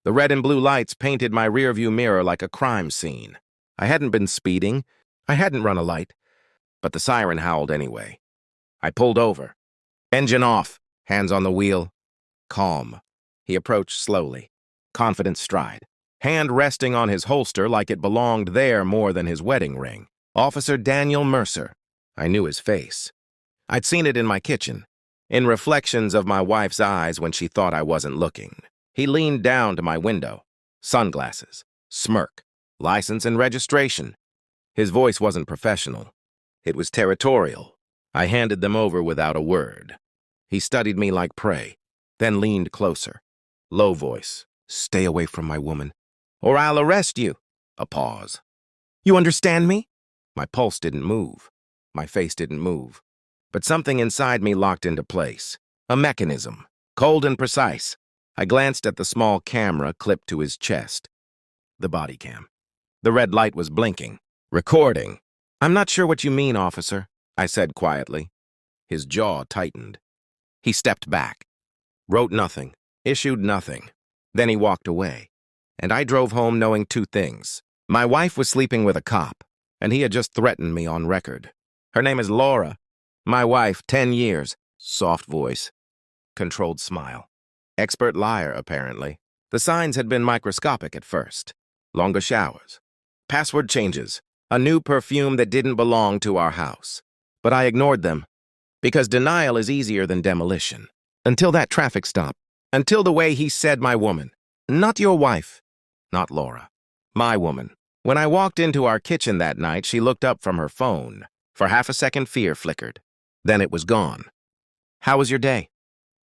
The red and blue lights painted my rearview mirror like a crime scene. I hadn't been speeding. I hadn't run a light. But the siren howled anyway. I pulled over. Engine off, hands on the wheel. Calm. He approached slowly, confident stride, hand resting on his holster like it belonged there more than his wedding ring. Officer Daniel Mercer. I knew his face. I'd seen it in my kitchen, in reflections of my wife's eyes when she thought I wasn't looking. He leaned down to my window. Sunglasses, smirk, license and registration. His voice wasn't professional. It was territorial. I handed them over without a word. He studied me like prey, then leaned closer. Low voice. Stay away from my woman, or I'll arrest you. A pause. You understand me? My pulse didn't move. My face didn't move. But something inside me locked into place. A mechanism, cold and precise. I glanced at the small camera clipped to his chest. The body cam. The red light was blinking. Recording. I'm not sure what you mean, officer, I said quietly. His jaw tightened. He stepped back. Wrote nothing. Issued nothing. Then he walked away. And I drove home knowing two things. My wife was sleeping with a cop, and he had just threatened me on record. Her name is Laura. My wife, 10 years. Soft voice. Controlled smile. Expert liar, apparently. The signs had been microscopic at first. Longer showers. Password changes. A new perfume that didn't belong to our house. But I ignored them. Because denial is easier than demolition. Until that traffic stop. Until the way he said my woman. Not your wife. Not Laura. My woman. When I walked into our kitchen that night, she looked up from her phone. For half a second, fear flickered. Then it was gone. How was your day?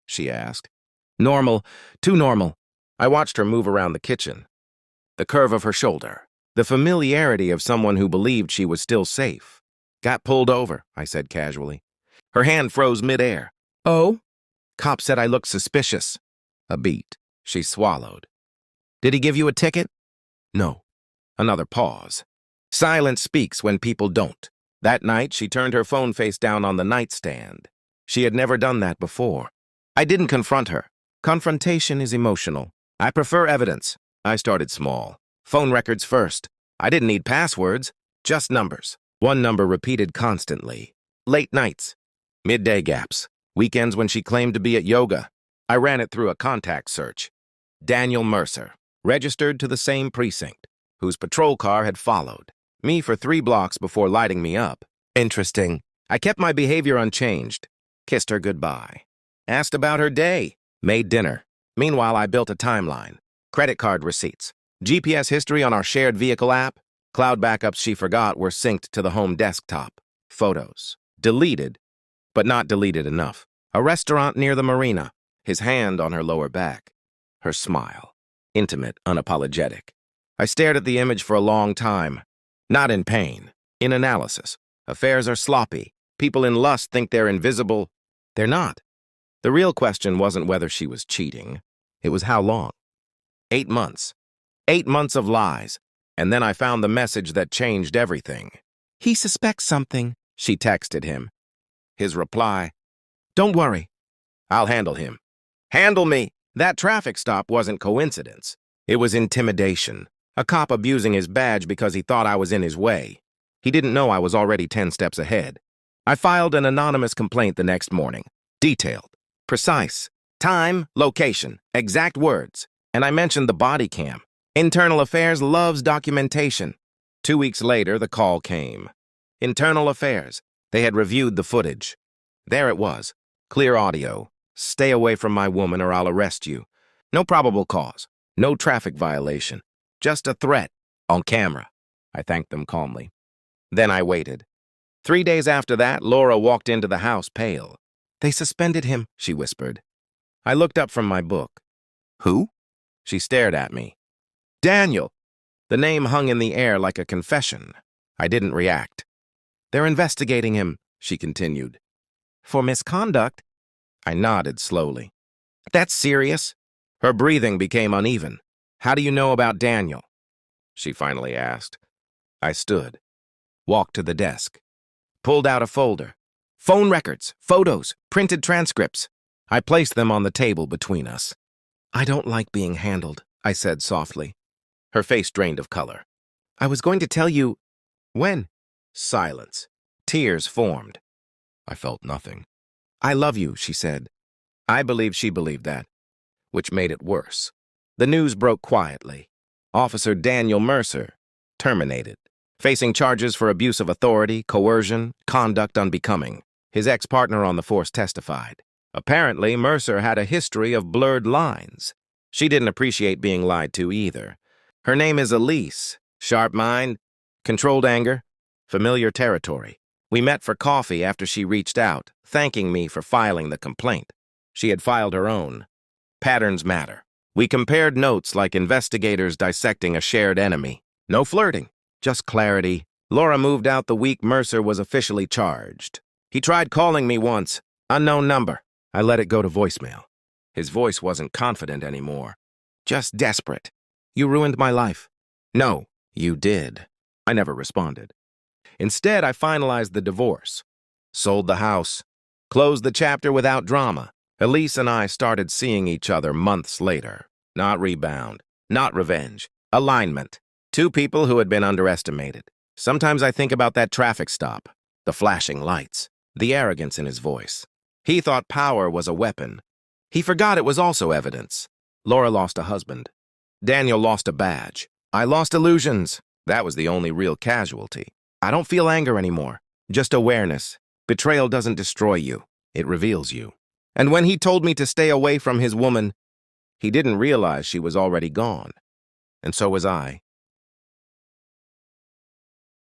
She asked. Normal. Too normal. I watched her move around the kitchen. The curve of her shoulder. The familiarity of someone who believed she was still safe. Got pulled over, I said casually. Her hand froze midair. Oh? Cop said I looked suspicious. A beat. She swallowed. Did he give you a ticket? No. Another pause. Silence speaks when people don't. That night, she turned her phone face down on the nightstand. She had never done that before. I didn't confront her. Confrontation is emotional. I prefer evidence. I started small. Phone records first. I didn't need passwords, just numbers. One number repeated constantly. Late nights. Midday gaps. Weekends when she claimed to be at yoga. I ran it through a contact search. Daniel Mercer, registered to the same precinct, whose patrol car had followed me for 3 blocks before lighting me up. Interesting. I kept my behavior unchanged. Kissed her goodbye. Asked about her day. Made dinner. Meanwhile, I built a timeline. Credit card receipts. GPS history on our shared vehicle app. Cloud backups she forgot were synced to the home desktop. Photos. Deleted, but not deleted enough. A restaurant near the marina. His hand on her lower back. Her smile. Intimate, unapologetic. I stared at the image for a long time. Not in pain. In analysis. Affairs are sloppy. People in lust think they're invisible. They're not. The real question wasn't whether she was cheating. It was how long. 8 months. 8 months of lies. And then I found the message that changed everything. He suspects something, she texted him. His reply, don't worry. I'll handle him. Handle me. That traffic stop wasn't coincidence. It was intimidation. A cop abusing his badge because he thought I was in his way. He didn't know I was already 10 steps ahead. I filed an anonymous complaint the next morning. Detailed. Precise. Time, location, exact words. And I mentioned the body cam. Internal Affairs loves documentation. 2 weeks later, the call came. Internal Affairs. They had reviewed the footage. There it was. Clear audio. Stay away from my woman or I'll arrest you. No probable cause. No traffic violation. Just a threat. On camera. I thanked them calmly. Then I waited. 3 days after that, Laura walked into the house pale. They suspended him, she whispered. I looked up from my book. Who? She stared at me. Daniel. The name hung in the air like a confession. I didn't react. They're investigating him, she continued. For misconduct? I nodded slowly. That's serious? Her breathing became uneven. How do you know about Daniel? She finally asked. I stood. Walked to the desk. Pulled out a folder. Phone records, photos, printed transcripts. I placed them on the table between us. I don't like being handled, I said softly. Her face drained of color. I was going to tell you... When? Silence. Tears formed. I felt nothing. I love you, she said. I believed she believed that, which made it worse. The news broke quietly. Officer Daniel Mercer, terminated, facing charges for abuse of authority, coercion, conduct unbecoming. His ex-partner on the force testified. Apparently, Mercer had a history of blurred lines. She didn't appreciate being lied to either. Her name is Elise. Sharp mind, controlled anger, familiar territory. We met for coffee after she reached out, thanking me for filing the complaint. She had filed her own. Patterns matter. We compared notes like investigators dissecting a shared enemy. No flirting, just clarity. Laura moved out the week Mercer was officially charged. He tried calling me once. Unknown number. I let it go to voicemail. His voice wasn't confident anymore. Just desperate. You ruined my life. No, you did. I never responded. Instead, I finalized the divorce. Sold the house. Closed the chapter without drama. Elise and I started seeing each other months later. Not rebound. Not revenge. Alignment. Two people who had been underestimated. Sometimes I think about that traffic stop. The flashing lights. The arrogance in his voice. He thought power was a weapon. He forgot it was also evidence. Laura lost a husband. Daniel lost a badge. I lost illusions. That was the only real casualty. I don't feel anger anymore. Just awareness. Betrayal doesn't destroy you. It reveals you. And when he told me to stay away from his woman, he didn't realize she was already gone. And so was I.